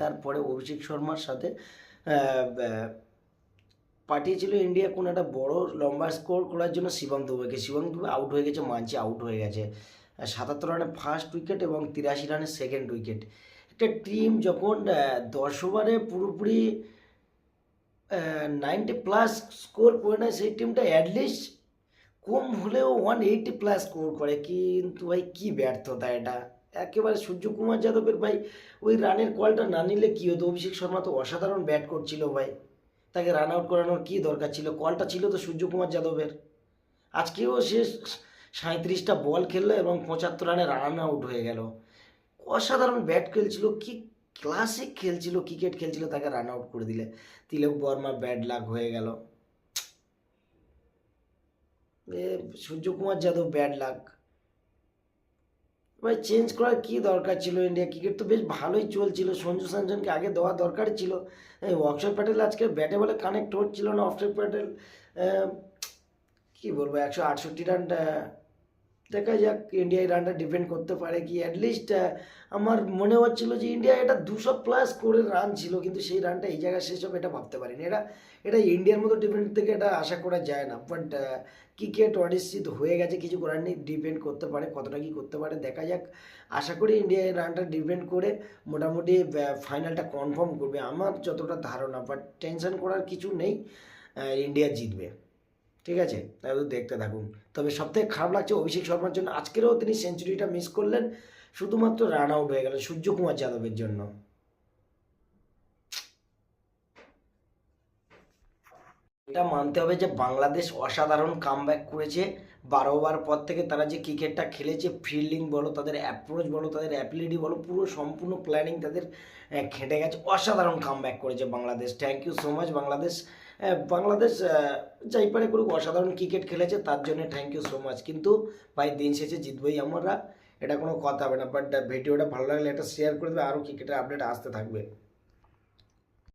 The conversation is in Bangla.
তারপরে অভিষেক শর্মার সাথে পাঠিয়েছিল ইন্ডিয়া কোনো একটা বড় লম্বা স্কোর করার জন্য শিবম দুবেকে। শিবম দুবে আউট হয়ে গেছে, মানছি আউট হয়ে গেছে। ৭৭ রানে ফার্স্ট উইকেট এবং ৮৩ রানে সেকেন্ড উইকেট। একটা টিম যখন 10 ওভারে পুরোপুরি 90+ স্কোর করে নেয়, সেই টিমটা অ্যাটলিস্ট কম হলেও 180+ স্কোর করে। কিন্তু ভাই কী ব্যর্থতা এটা একেবারে। সূর্যকুমার যাদবের ভাই ওই রানের কলটা না নিলে কী হতো? অভিষেক শর্মা তো অসাধারণ ব্যাট করছিল ভাই, তাকে রান আউট করানোর কী দরকার ছিল? কলটা ছিল তো সূর্যকুমার যাদবের। আজকেও সে 37টা বল খেললো এবং 75 রানে রান আউট হয়ে গেল। অসাধারণ ব্যাট খেলছিল, কি ক্লাসিক খেলছিল, ক্রিকেট খেলছিল, তাকে রান আউট করে দিলে। তিলক বর্মা ব্যাড লাক হয়ে গেল। Suryakumar Yadav bad luck. ভাই চেঞ্জ করার কি দরকার ছিল? ইন্ডিয়া ক্রিকেট তো বেশ ভালোই চলছিল, সঞ্জু স্যামসনকে আগে দেওয়া দরকারই ছিল। অক্ষর প্যাটেল আজকে ব্যাটে বলে কানেক্ট হচ্ছিল না। অক্ষর প্যাটেল কি বলবো, 168 রান। দেখা যাক ইন্ডিয়া এই রানটা ডিফেন্ড করতে পারে কি। অ্যাটলিস্ট আমার মনে হচ্ছিল যে ইন্ডিয়া এটা 200+ করে রান ছিল, কিন্তু সেই রানটা এই জায়গায় শেষ হবে এটা ভাবতে পারিনি। এটা ইন্ডিয়ার মতো ডিফেন্ড থেকে এটা আশা করা যায় না। বাট ক্রিকেট অনিশ্চিত হয়ে গেছে, কিছু করার নেই। ডিফেন্ড করতে পারে, কতটা কি করতে পারে দেখা যাক। আশা করি ইন্ডিয়া এই রানটা ডিফেন্ড করে মোটামুটি ফাইনালটা কনফার্ম করবে আমার যতটা ধারণা। বাট টেনশন করার কিছু নেই, ইন্ডিয়া জিতবে। ঠিক আছে, তাহলে দেখতে থাকুন। তবে সবথেকে খারাপ লাগছে অভিষেক শর্মার জন্য, আজকেরও তিনি সেঞ্চুরিটা মিস করলেন, শুধুমাত্র রান আউট হয়ে গেল সূর্যকুমার যাদবের জন্য। এটা মানতে হবে যে বাংলাদেশ অসাধারণ কামব্যাক করেছে। 12 ওভার পর থেকে তারা যে ক্রিকেটটা খেলেছে, ফিল্ডিং বলো, তাদের অ্যাপ্রোচ বলো, তাদের অ্যাবিলিটি বলো, পুরো সম্পূর্ণ প্ল্যানিং তাদের খেটে গেছে। অসাধারণ কামব্যাক করেছে Bangladesh. Thank you so much Bangladesh. Bangladesh যাই পারে করুক, অসাধারণ ক্রিকেট খেলেছে, তার জন্য থ্যাংক ইউ সো মাচ। কিন্তু ভাই দিন শেষে জিতবই আমরা, এটা কোনো কথা হবে না। বাট ভিডিওটা ভালো লাগলে এটা শেয়ার করে দেবে, আরও ক্রিকেটের আপডেট আসতে থাকবে।